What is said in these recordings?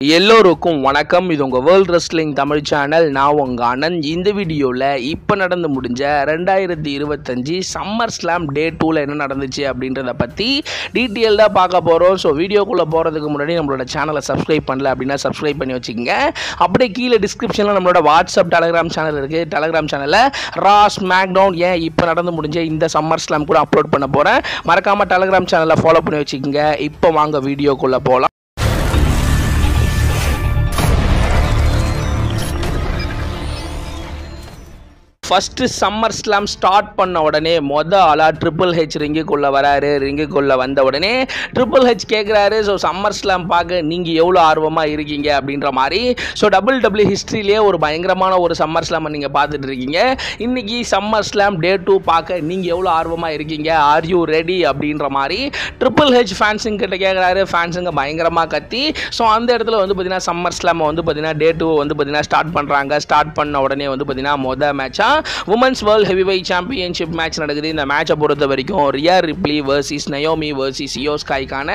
எல்லோருக்கும் வணக்கம். இது உங்கள் வேர்ல்ட் ரெஸ்லிங் தமிழ் சேனல். நான் உங்கள் ஆனந்த். இந்த வீடியோவில் இப்போ நடந்து முடிஞ்ச 2025 சம்மர் ஸ்லாம் டே 2ல் என்ன நடந்துச்சு அப்படின்றத பற்றி டீட்டெயில்டாக பார்க்க போகிறோம். ஸோ வீடியோக்குள்ளே போகிறதுக்கு முன்னாடி நம்மளோட சேனலை சப்ஸ்கிரைப் பண்ணல அப்படின்னா சப்ஸ்கிரைப் பண்ணி வச்சுக்கோங்க. அப்படியே கீழே டிஸ்கிரிப்ஷனில் நம்மளோட வாட்ஸ்அப் டெலகிராம் சேனல் இருக்குது. டெலகிராம் சேனலில் ரா ஸ்மாக்டவுன் ஏன் இப்போ நடந்து முடிஞ்ச இந்த சம்மர் ஸ்லாம் கூட அப்லோட் பண்ண போகிறேன். மறக்காமல் டெலகிராம் சேனலை ஃபாலோ பண்ணி வச்சுக்கோங்க. இப்போ வாங்க வீடியோக்குள்ளே போகலாம். ஃபஸ்ட்டு சம்மர் ஸ்லாம் ஸ்டார்ட் பண்ண உடனே ஆளாக ட்ரிபிள் ஹெச் ரிங்குக்குள்ளே வராரு. ரிங்குக்குள்ளே வந்த உடனே ட்ரிபிள் ஹெச் கேட்குறாரு, ஸோ சம்மர் ஸ்லாம் பார்க்க நீங்கள் எவ்வளோ ஆர்வமாக இருக்கீங்க அப்படின்ற மாதிரி. ஸோ டபிள்யூ ஹிஸ்ட்ரியிலே ஒரு பயங்கரமான ஒரு சம்மர் ஸ்லாமை நீங்கள் பார்த்துட்டு இருக்கீங்க. இன்றைக்கி சம்மர் ஸ்லாம் டே 2 பார்க்க நீங்கள் எவ்வளோ ஆர்வமாக இருக்கீங்க, ஆர் யூ ரெடி அப்படின்ற மாதிரி ட்ரிபிள் ஹெச் ஃபேன்ஸுங்க கிட்ட கேட்குறாரு. ஃபேன்ஸுங்க பயங்கரமாக கத்தி ஸோ அந்த இடத்துல வந்து பார்த்தீங்கன்னா சம்மர் ஸ்லாமை வந்து பார்த்தீங்கன்னா டே 2 வந்து பார்த்தீங்கன்னா ஸ்டார்ட் பண்ணுறாங்க. ஸ்டார்ட் பண்ண உடனே வந்து பார்த்தீங்கன்னா மேட்சாக women's world heavyweight championship match நடக்குது. இந்த மேட்சை பொறுத்த வரைக்கும் Rhea Ripley versus Naomi versus Iyo ஸ்கைக்கான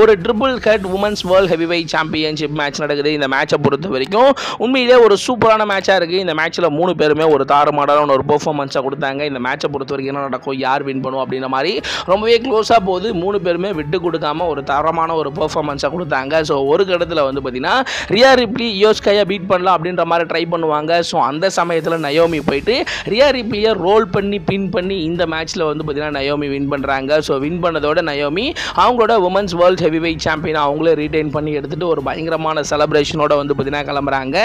ஒரு triple cut women's world heavyweight championship match நடக்குது. இந்த மேட்சை பொறுத்த வரைக்கும் உண்மையிலே ஒரு சூப்பரான மேட்சாக இருக்குது. இந்த மேட்ச்சில் 3 பேருமே ஒரு தாறுமாறான ஒரு பெர்ஃபார்மன்ஸை கொடுத்தாங்க. இந்த மேட்சை பொறுத்த வரைக்கும் என்ன நடக்கும், யார் வின் பண்ணுவோம் அப்படின்ற மாதிரி ரொம்பவே க்ளோஸாக போகுது. 3 பேருமே விட்டு கொடுக்காம ஒரு தரமான ஒரு பெர்ஃபார்மன்ஸை கொடுத்தாங்க. ஸோ ஒரு இடத்துல வந்து பார்த்தீங்கன்னா ரியா ரிப்ளி இயோ ஸ்கையை பீட் பண்ணலாம் அப்படின்ற மாதிரி ட்ரை பண்ணுவாங்க. ஸோ அந்த சமயத்தில் நயோமி போயிட்டு ரியா ரிப்ளியை ரோல் பண்ணி பின் பண்ணி இந்த மேட்ச்சில் வந்து பார்த்தீங்கன்னா நயோமி வின் பண்ணுறாங்க. ஸோ வின் பண்ணதோட நயோமி அவங்களோட உமன்ஸ் வேர்ல்ட் ஹெவிவெயிட் சாம்பியனை அவங்களே ரீடைன் பண்ணி எடுத்துகிட்டு ஒரு பயங்கரமான செலிப்ரேஷனோட வந்து பார்த்தீங்கன்னா கிளம்புறாங்க.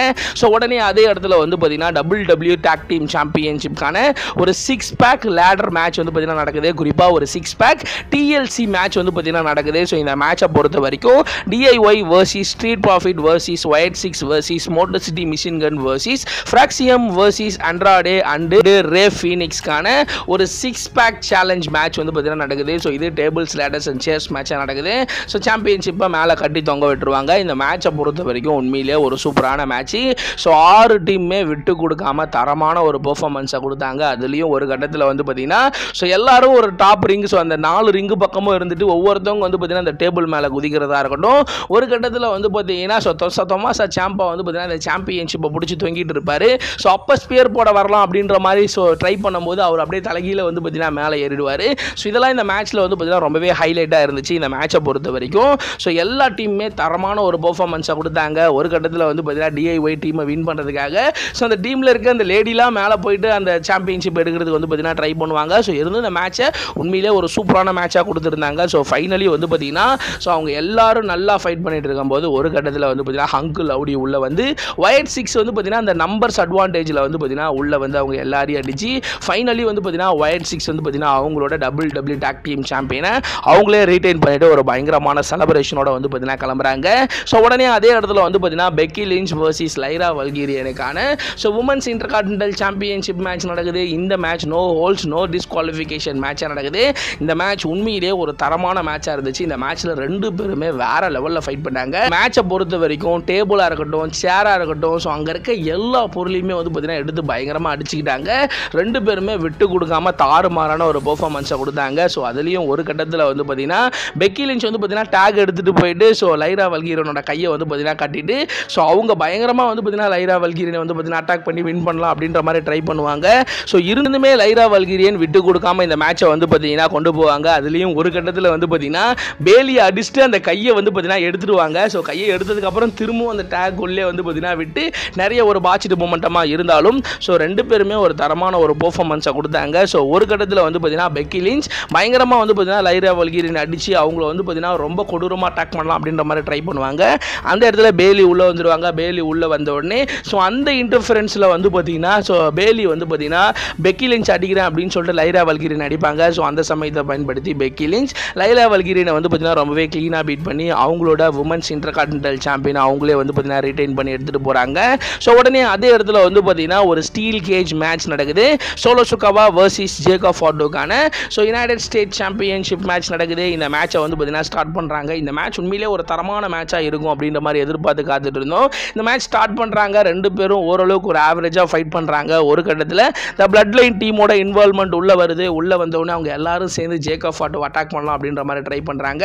ஸோ உடனே அதே இடத்துல வந்து பார்த்தீங்கன்னா டபிள்யூ டாக் டீம் சாம்பியன்ஷிப்கான ஒரு 6 பேக் லேடர் மேட்ச் வந்து பார்த்தீங்கன்னா நடக்குது. குறிப்பாக ஒரு 6 பேக் டிஎல்சி மேட்ச் வந்து பார்த்தீங்கன்னா நடக்குது. ஸோ இந்த மேட்சை பொறுத்த வரைக்கும் DIY versus street profit versus white 6 versus motor city machine gun versus Fraxiom versus Andrade and Rey ஃபீனிக்ஸ்க்கான ஒரு 6 பேக் சேலஞ்ச் மேட்ச் வந்து பார்த்தீங்கன்னா நடக்குது. ஸோ இது டேபிள்ஸ் லேடர்ஸ் அண்ட் சேர்ஸ் மேட்சாக நடக்குது. ஸோ சாம்பியன்ஷிப்பை மேலே கட்டி தொங்க விட்டுருவாங்க. இந்த மேட்சை பொறுத்த வரைக்கும் உண்மையிலே ஒரு சூப்பரான மேட்ச்சு. ஸோ 6 டீமுமே விட்டு கொடுக்காம தரமான ஒரு பெர்ஃபார்மன்ஸை கொடுத்தாங்க. அதுலேயும் ஒரு கட்டத்தில் வந்து பார்த்தீங்கன்னா ஸோ எல்லாரும் ஒரு டாப் ரிங், ஸோ அந்த 4 ரிங்கு பக்கமும் இருந்துட்டு ஒவ்வொருத்தவங்க வந்து பார்த்தீங்கன்னா அந்த டேபிள் மேலே குதிக்கிறதா இருக்கட்டும். ஒரு கட்டத்தில் வந்து பார்த்தீங்கன்னா ஸோ தொமாசா சாம்பா வந்து பார்த்தீங்கன்னா இந்த சாம்பியன்ஷிப்பை பிடிச்சி தொங்கிட்டு இருப்பார். ஸோ அப்போ ஸ்பியர் போட வரலாம் அப்படின்ற மாதிரி ஸோ ட்ரை பண்ணும்போது அவர் அப்படியே தலைகீழ வந்து பார்த்தீங்கன்னா மேலே ஏறிடுவார். ஸோ இதெல்லாம் இந்த மேட்ச்சில் வந்து பார்த்தீங்கன்னா ரொம்பவே ஹைலைட்டாக இருந்துச்சு இந்த மேட்சை பொறுத்த வரைக்கும். ஸோ எல்லா டீமுமே தரமான ஒரு பெர்ஃபார்மன்ஸை கொடுத்தாங்க. ஒரு கட்டத்தில் வந்து பார்த்தீங்கன்னா டிஐஒய் டீமை வின் பண்ணுறதுக்காக ஸோ அந்த டீமில் இருக்க அந்த லேடிலாம் மேலே போயிட்டு அந்த சாம்பியன்ஷிப் எடுக்கிறதுக்கு வந்து பார்த்தீங்கன்னா ட்ரை பண்ணுவாங்க. ஸோ இருந்து இந்த மேட்சை உண்மையிலே ஒரு சூப்பரான மேட்சாக கொடுத்துருந்தாங்க. ஸோ ஃபைனலி வந்து பார்த்தீங்கன்னா ஸோ அவங்க எல்லாரும் நல்லா ஃபைட் பண்ணிட்டு இருக்கும்போது ஒரு கட்டத்தில் வந்து பார்த்தீங்கன்னா ஹங்கு லவுடி உள்ள வந்து ஒயிட் 6 வந்து பார்த்தீங்கன்னா அந்த நம்பர்ஸ் அட்வான்டேஜில் வந்து பார்த்தீங்கன்னா உள்ள வந்து அவங்க எல்லாரையும் அடிச்சு ஃபைனலி வந்து பார்த்தீங்கன்னா ஒயிட் 6 வந்து பார்த்தீங்கன்னா அவங்களோட டபிள்யூ டாக் டீம் சாம்பியனை அவங்களே ரீடைன் பண்ணிட்டு ஒரு பயங்கரமான செலிப்ரேஷனோட வந்து பார்த்தீங்கன்னா கிளம்புறாங்க. ஸோ உடனே அதே இடத்துல வந்து பார்த்தீங்கன்னா பெக்கி லிஞ்ச் வர்சஸ் லைரா வல்கீரியனுக்கான so women's intercontinental championship match நடக்குது. இந்த match no holds no disqualification மேட்சாக நடக்குது. இந்த மேட்ச் உண்மையிலே ஒரு தரமான மேட்சாக இருந்துச்சு. இந்த மேட்ச்சில் 2 பேருமே வேற லெவலில் ஃபைட் பண்ணாங்க. மேட்சை பொறுத்த வரைக்கும் டேபிளாக இருக்கட்டும் சேராக இருக்கட்டும் ஸோ அங்கே இருக்க எல்லா பொருளையுமே வந்து பார்த்தீங்கன்னா எடுத்து பயங்கரமாக அடிச்சுக்கிட்டாங்க. 2 பேருமே விட்டு கொடுக்காம தாறுமாறான ஒரு பெர்ஃபார்மன்ஸை கொடுத்தாங்க. ஸோ அதுலேயும் ஒரு கட்டத்தில் வந்து பார்த்தீங்கன்னா பெக்கி லிஞ்ச் வந்து பார்த்தீங்கன்னா டேக் எடுத்துகிட்டு போயிட்டு ஸோ லைரா வல்கீரியனோட கையை வந்து பார்த்தீங்கன்னா கட்டிட்டு ஸோ அவங்க பயங்கரமாக வந்து பார்த்தீங்கன்னா லைரா வல்கீரியனை வந்து பார்த்தீங்கன்னா அட்டாக் பண்ணி வின் பண்ணலாம் அப்படின்ற மாதிரி ட்ரை பண்ணுவாங்க. ஸோ இருந்துமே லைரா வல்கீரியன் விட்டு கொடுக்காம இந்த மேட்சை வந்து பார்த்தீங்கன்னா கொண்டு போவாங்க. அதுலேயும் ஒரு கட்டத்தில் வந்து பார்த்தீங்கன்னா பேலியை அடிச்சுட்டு அந்த கையை வந்து பார்த்தீங்கன்னா எடுத்துடுவாங்க. ஸோ கையை எடுத்ததுக்கப்புறம் திரும்பவும் அந்த டேக் உள்ளே வந்து பார்த்தீங்கன்னா விட்டு நிறைய ஒரு பாச்சிட்டு மூமெண்ட்டமாக இருந்தாலும் ஸோ 2 பேருமே ஒரு தரமான ஒரு பெர்ஃபார்மன்ஸை கொடுத்தாங்க. ஸோ ஒரு கட்டத்தில் வந்து பார்த்தீங்கன்னா பெக்கி லிஞ்ச் பயங்கரமாக வந்து பார்த்தீங்கன்னா லைரா வல்கீரியன் அடித்து அவங்கள வந்து பார்த்தீங்கன்னா ரொம்ப கொடூரமாக அட்டாக் பண்ணலாம் அப்படின்ற மாதிரி ட்ரை பண்ணுவாங்க. அந்த இடத்துல பேலி உள்ளே வந்துடுவாங்க. பேலி உள்ளே வந்த உடனே ஸோ அந்த இன்டர்ஃபரன்ஸில் வந்து பார்த்தீங்கன்னா ஸோ பேலி வந்து பார்த்தீங்கன்னா பெக்கி லிஞ்ச் அடிக்கிறேன் அப்படின்னு சொல்லிட்டு லைரா வல்கீரியன் அடிப்பாங்க. ஸோ அந்த சமயத்தை பயன்படுத்தி பெக்கி லிஞ்ச் லைரா வல்கீரியனை வந்து பார்த்தீங்கன்னா ரொம்பவே க்ளீனாக பீட் பண்ணி அவங்களோட உமன்ஸ் இன்டர்கான்டினென்டல் சாம்பியனை அவங்களே வந்து பார்த்தீங்கன்னா ரிட்டைன் பண்ணி எடுத்துகிட்டு போகிறாங்க. ஸோ உடனே அதே இடத்துல வந்து பார்த்தீங்கன்னா ஒரு ஸ்டீல் கேஜ் கேஜ் மேட்ச் நடக்குது. சோலோ சிக்காவா வர்சஸ் ஜேக்கப் ஃபார்டுக்கான யுனைடெட் ஸ்டேட் சாம்பியன்ஷிப் மேட்ச் நடக்குது. இந்த மேட்சை வந்து பார்த்தீங்கன்னா ஸ்டார்ட் பண்ணுறாங்க. இந்த மேட்ச் உண்மையிலே ஒரு தரமான மேட்சாக இருக்கும் அப்படின்ற மாதிரி எதிர்பார்த்து காத்துட்டு இருந்தோம். இந்த மேட்ச் ஸ்டார்ட் பண்ணுறாங்க. ரெண்டு பேரும் ஓரளவுக்கு ஒரு ஆவரேஜாக ஃபைட் பண்ணுறாங்க. ஒரு கட்டத்தில் இந்த பிளட் லைன் டீமோட இன்வால்மெண்ட் உள்ள வருது. உள்ள வந்தவுடனே அவங்க எல்லாரும் சேர்ந்து ஜேக்கப் ஃபார்டு அட்டாக் பண்ணலாம் அப்படின்ற மாதிரி ட்ரை பண்ணுறாங்க.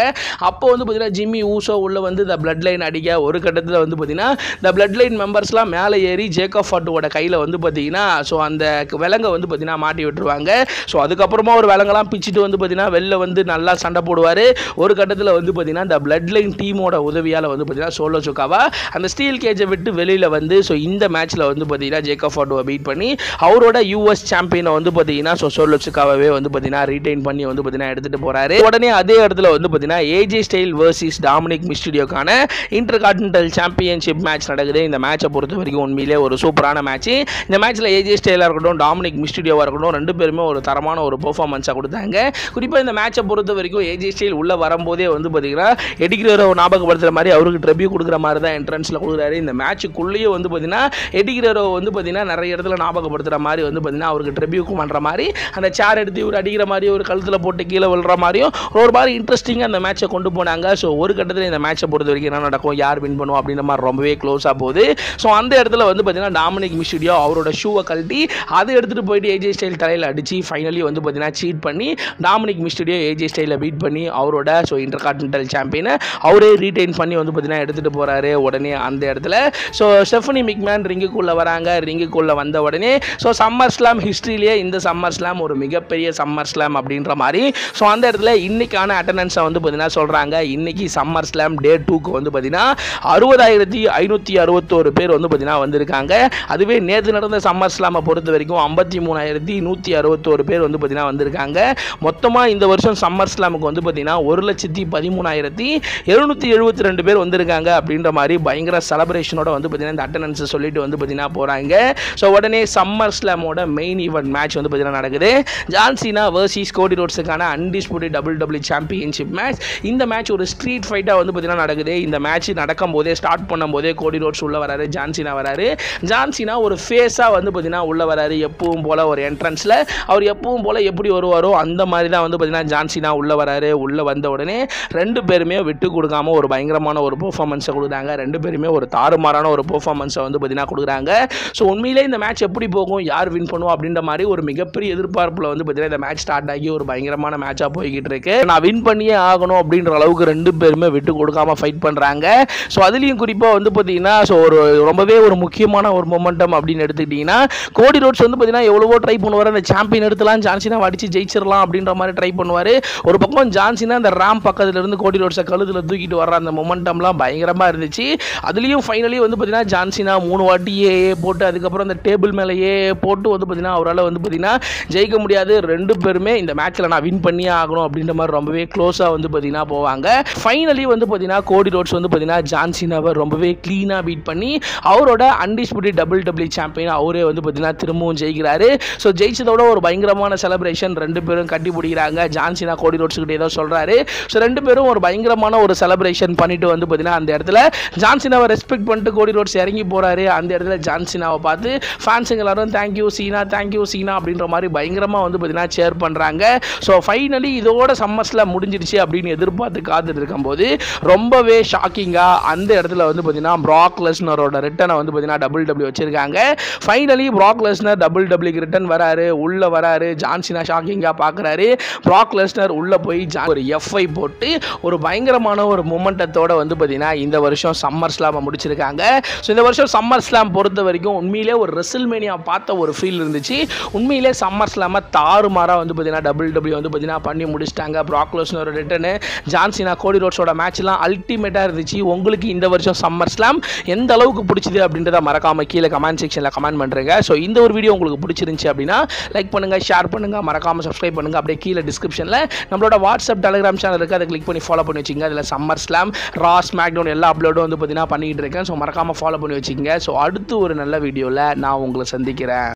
அப்போ வந்து பார்த்தீங்கன்னா ஜிம்மி ஊசோ உள்ள வந்து இந்த பிளட் லைன் அடிக்க ஒரு கட்டத்தில் வந்து பார்த்தீங்கன்னா இந்த பிளட் லைன் மெம்பர்ஸ்லாம் மேலே ஏறி ஜேக்கப் ஃபார்டுவோட கையில் வந்து பார்த்தீங்கன்னா அந்த விலங்கை வந்து பார்த்தீங்கன்னா மாட்டி விட்டுருவாங்க. அதுக்கப்புறமா ஒரு விலங்கெல்லாம் பிச்சுட்டு வந்து பார்த்தீங்கன்னா வெளில வந்து நல்லா சண்டை போடுவார். ஒரு கட்டத்தில் வந்து பார்த்தீங்கன்னா இந்த பிளட் லைன் டீமோட உதவியால் வந்து பார்த்தீங்கன்னா சோலோ சிக்காவா அந்த ஸ்டீல் கேஜை விட்டு வெளியில் வந்து இந்த மேட்ச்சில் வந்து பார்த்தீங்கன்னா ஜேக்கப் ஃபார்டுவை பீட் பண்ணி அவரோட யூஎஸ் சாம்பியனை வந்து பார்த்தீங்கன்னா சோலோ சிக்காவே வந்து பார்த்தீங்கன்னா ரீடைன் பண்ணி வந்து பார்த்தீங்கன்னா எடுத்துகிட்டு போகிறாரு. உடனே அதே இடத்துல வந்து பார்த்தீங்கன்னா ஏஜே ஸ்டைல் வர்சஸ் டாமினிக் மிஸ்டீரியோக்கான இன்டர்கான்டினென்டல் சாம்பியன்ஷிப் மேட்ச் நடக்குது. இந்த மேட்சை பொறுத்த வரைக்கும் உண்மையிலே ஒரு சூப்பரான மேட்ச். இந்த மேட்ச்சில் ஏஜே ஸ்டைலாக இருக்கட்டும் டாமினிக் மிஸ்டீரியோவாக இருக்கட்டும் ரெண்டு பேருமே ஒரு தரமான ஒரு பெர்ஃபார்மன்ஸாக கொடுத்தாங்க. குறிப்பாக இந்த மேட்சை பொறுத்த வரைக்கும் ஏஜே ஸ்டைல் உள்ள வரும்போதே வந்து பார்த்தீங்கன்னா எடி கிரேரோ ஞாபகப்படுத்துகிற மாதிரி அவருக்கு ட்ரிபியூ கொடுக்குற மாதிரி தான் என்ட்ரன்ஸில் கொடுக்குறாரு. இந்த மேட்சுக்குள்ளேயே வந்து பார்த்தீங்கன்னா எடி கிரேரோ வந்து பார்த்தீங்கன்னா நிறைய இடத்துல ஞாபகப்படுத்துகிற மாதிரி வந்து பார்த்தீங்கன்னா அவருக்கு ட்ரிபியூக்கு பண்ணுற மாதிரி அந்த சேர் எடுத்து இவர் அடிக்கிற மாதிரி ஒரு கழுத்தில் போட்டு கீழே விழுற மாதிரியும் ஒரு மாதிரி இன்ட்ரெஸ்டிங்காக அந்த மேட்சை கொண்டு போனாங்க. ஒரு கட்டத்தில் இந்த மேட்சை பொறுத்த வரைக்கும் என்ன நடக்கும், யார் வின் பண்ணுவோம் அப்படின்ற மாதிரி ரொம்பவே க்ளோஸாக போகுது. அந்த இடத்துல வந்து பார்த்தீங்கன்னா டாமினிக் மிஸ்டீரியோ அவரோட ஷூவை கழட்டி அதை எடுத்துகிட்டு போயிட்டு ஏஜே ஸ்டைல் தலையில் அடித்து ஃபைனலி வந்து பார்த்தீங்கன்னா சீட் பண்ணி டாமினிக் மிஸ்டீரியோ ஏஜே ஸ்டைலில் பீட் பண்ணி அவரோட இன்டர்கான்டினென்டல் சாம்பியனை அவரே ரீடைன் பண்ணி வந்து பார்த்தீங்கன்னா எடுத்துகிட்டு போகிறாரு. உடனே அந்த இடத்துல ஸ்டெஃபனி மெக்மேன் ரிங்குக்குள்ளே வராங்க. ரிங்குக்குள்ளே வந்த உடனே சம்மர் ஸ்லாம் ஹிஸ்ட்ரியிலேயே இந்த சம்மர் ஸ்லாம் ஒரு மிகப்பெரிய சம்மர் ஸ்லாம் அப்படின்ற மாதிரி அந்த இடத்துல இன்னைக்கான அட்டண்டன்ஸை வந்து பார்த்தீங்கன்னா சொல்கிறாங்க. இன்னைக்கு சம்மர் ஸ்லாம் டே 2க்கு வந்து பார்த்தீங்கன்னா 60,561 பேர் வந்து பார்த்தீங்கன்னா வந்திருக்காங்க. அதுவே நேற்று நடந்த சம்மர் ஸ்லாமை பொறுத்த வரைக்கும் 53,161 பேர் வந்து பார்த்தீங்கன்னா வந்திருக்காங்க. மொத்தமாக இந்த வருஷம் சம்மர் ஸ்லாமுக்கு வந்து பார்த்தீங்கன்னா 1,13,772 பேர் வந்திருக்காங்க அப்படின்ற மாதிரி பயங்கர செலப்ரேஷனோட வந்து பார்த்தீங்கன்னா இந்த அட்டண்டன்ஸை சொல்லிட்டு வந்து பார்த்தீங்கன்னா போகிறாங்க. உடனே சம்மர் ஸ்லாமோட மெயின் ஈவெண்ட் மேட்ச் வந்து பார்த்தீங்கன்னா நடக்குது. ஜான் சீனா வர்சஸ் கோடி ரோட்ஸுக்கான அன்டிஸ்பியூட்டட் WWE சாம்பியன்ஷிப் மேட்ச். இந்த மேட்ச் ஒரு ஸ்ட்ரீட் ஃபைட்டாக வந்து பார்த்தீங்கன்னா நடக்குது. இந்த மேட்ச் நடக்கும் போதே ஸ்டார்ட் பண்ணும்போதே கோடி ரோட்ஸ் உள்ள வராரு, ஜான் சீனா வராரு. ஜான் சீனா ஒரு ஃபேஸாக வந்து பார்த்தீங்கன்னா உள்ள வராரு. எப்பவும் போல ஒரு என்ட்ரன்ஸில் அவர் எப்பவும் போல எப்படி வருவாரோ அந்த மாதிரி தான் வந்து பார்த்தீங்கன்னா ஜான் சீனா உள்ள வராரு. உள்ள வந்த உடனே ரெண்டு பேருமே விட்டு கொடுக்காம ஒரு பயங்கரமான ஒரு பெர்ஃபார்மன்ஸை கொடுக்குறாங்க. ரெண்டு பேருமே ஒரு தாறுமாறான ஒரு பெர்ஃபார்மன்ஸை வந்து பார்த்தீங்கன்னா கொடுக்குறாங்க. உண்மையிலே இந்த மேட்ச் எப்படி போகும், யார் வின் பண்ணுவோம் அப்படின்ற மாதிரி ஒரு மிகப்பெரிய எதிர்பார்ப்பில் வந்து பார்த்தீங்கன்னா இந்த மேட்ச் ஸ்டார்ட் ஆகி ஒரு பயங்கரமான மேட்சாக போய்கிட்டு இருக்கு. நான் வின் பண்ணியே ஆகணும் அப்படின்ற அளவுக்கு ரெண்டு பேருமே விட்டு கொடுக்காம ஃபைட் பண்ணுறாங்க. அதுலேயும் குறிப்பாக வந்து பார்த்தீங்கன்னா ஒரு ரொம்பவே ஒரு முக்கியமான ஒரு மொமெண்டம் அப்படின்னு எடுத்துக்கிட்டிங்கன்னா கோடி ரோட்ஸ் வந்து பார்த்தீங்கன்னா எவ்வளவோ ட்ரை பண்ணுவார். அந்த சாம்பியன் எடுத்துலாம் ஜான்சினா அடிச்சு ஜெயிச்சிடலாம் அப்படின்ற மாதிரி ட்ரை பண்ணுவார். ஒரு பக்கம் ஜான்சினா அந்த ரேம் பக்கத்துல இருந்து கோடி ரோட்ஸை கழுத்தில் தூக்கிட்டு வர்ற அந்த மொமெண்டம்லாம் பயங்கரமாக இருந்துச்சு. அதுலேயும் ஃபைனலி வந்து பார்த்தீங்கன்னா ஜான்சினா 3 வாட்டியே போட்டு அதுக்கப்புறம் அந்த டேபிள் மேலேயே போட்டு வந்து பார்த்தீங்கன்னா அவரால் வந்து பார்த்தீங்கன்னா ஜெயிக்க முடியாது. ரெண்டு பேருமே இந்த மேட்ச்சில் நான் வின் பண்ணியே ஆகணும் அப்படின்ற மாதிரி ரொம்பவே க்ளோஸாக வந்து பார்த்தீங்கன்னா போவாங்க. ஃபைனலி வந்து பார்த்தீங்கன்னா கோடி ரோட்ஸ் வந்து பார்த்தீங்கன்னா ஜான் சீனாவை ரொம்பவே க்ளீனாக பீட் பண்ணி அவரோட அன்டிஸ்பியூட்டட் WWE சாம்பியன் அவரே வந்து பார்த்தீங்கன்னா திரும்பவும் ஜெயிக்கிறாரு. ஜெயிச்சதோட ஒரு பயங்கரமான செலிப்ரேஷன் ரெண்டு பேரும் கட்டி பிடிக்கிறாங்க. ஜான் சீனா கோடி ரோட்ஸ் கிட்ட ஏதோ சொல்கிறாரு. ரெண்டு பேரும் ஒரு பயங்கரமான ஒரு செலிப்ரேஷன் பண்ணிட்டு வந்து பார்த்தீங்கன்னா அந்த இடத்துல ஜான் சீனாவை ரெஸ்பெக்ட் பண்ணிட்டு கோடி ரோட்ஸ் இறங்கி போகிறாரு. அந்த இடத்துல ஜான் சீனாவை பார்த்து ஃபேன்ஸுங்க எல்லாரும் தேங்க்யூ சீனா அப்படின்ற மாதிரி பயங்கரமாக வந்து பார்த்தீங்கன்னா சேர் பண்ணுறாங்க. ஃபைனலி இதோட சம்மர்ஸில் முடிஞ்சிருச்சு அப்படின்னு எதிர்பார்த்து காத்துட்டு இருக்கும்போது ரொம்பவே ஷாக்கிங்காக அந்த இடத்துல வந்து பார்த்தீங்கன்னா ப்ராக் லெஸ்னரோட ரிட்டனை வந்து பார்த்தீங்கன்னா WWE வச்சிருக்காங்க. ஃபைனலி ப்ராக் லெஸ்னர் WWEக்கு ரிட்டன் வராரு. உள்ள வராரு. ஜான் சீனா ஷாக்கிங்காக பார்க்குறாரு. ப்ராக் லெஸ்னர் உள்ள போய் ஒரு F5 போட்டு ஒரு பயங்கரமான ஒரு மொமெண்டத்தோட வந்து பார்த்தீங்கன்னா இந்த வருஷம் சம்மர் ஸ்லாமை முடிச்சிருக்காங்க. இந்த வருஷம் சம்மர் ஸ்லாம் பொறுத்த வரைக்கும் உண்மையிலே ஒரு ரெசில்மேனியா பார்த்த ஒரு ஃபீல் இருந்துச்சு. உண்மையிலே சம்மர் ஸ்லாமை தாறுமாறாக வந்து பார்த்தீங்கன்னா WWE வந்து பார்த்தீங்கன்னா பண்ணி முடிச்சிட்டாங்க. Brock Lesnar return, John Cena Cody ரோட்ஸோட மேட்ச்லாம் அல்டிமேட்டாக இருந்துச்சு. உங்களுக்கு இந்த வருஷம் சம்மர் ஸ்லாம் எந்த அளவுக்கு பிடிச்சிது அப்படின்றத மறக்காம கீழே கமெண்ட் செக்ஷனில் கமெண்ட் பண்ணுறேங்க. இந்த ஒரு வீடியோ உங்களுக்கு பிடிச்சிருந்துச்சு அப்படின்னா லைக் பண்ணுங்க, ஷேர் பண்ணுங்க, மறக்காம சப்ஸ்கிரைப் பண்ணுங்க. அப்படியே கீழே டிஸ்கிரிப்ஷனில் நம்மளோட வாட்ஸ்அப் டெலிகிராம் சேனல் இருக்குது, அதை கிளிக் பண்ணி ஃபாலோ பண்ணி வச்சுங்க. அதில் சம்மர் ஸ்லாம், ரா, ஸ்மாக்டவுன் எல்லா அப்லோடும் வந்து பார்த்தீங்கன்னா பண்ணிக்கிட்டு இருக்கேன். மறக்காம ஃபாலோ பண்ணி வச்சுக்கோங்க. அடுத்து ஒரு நல்ல வீடியோவில் நான் உங்களை சந்திக்கிறேன்.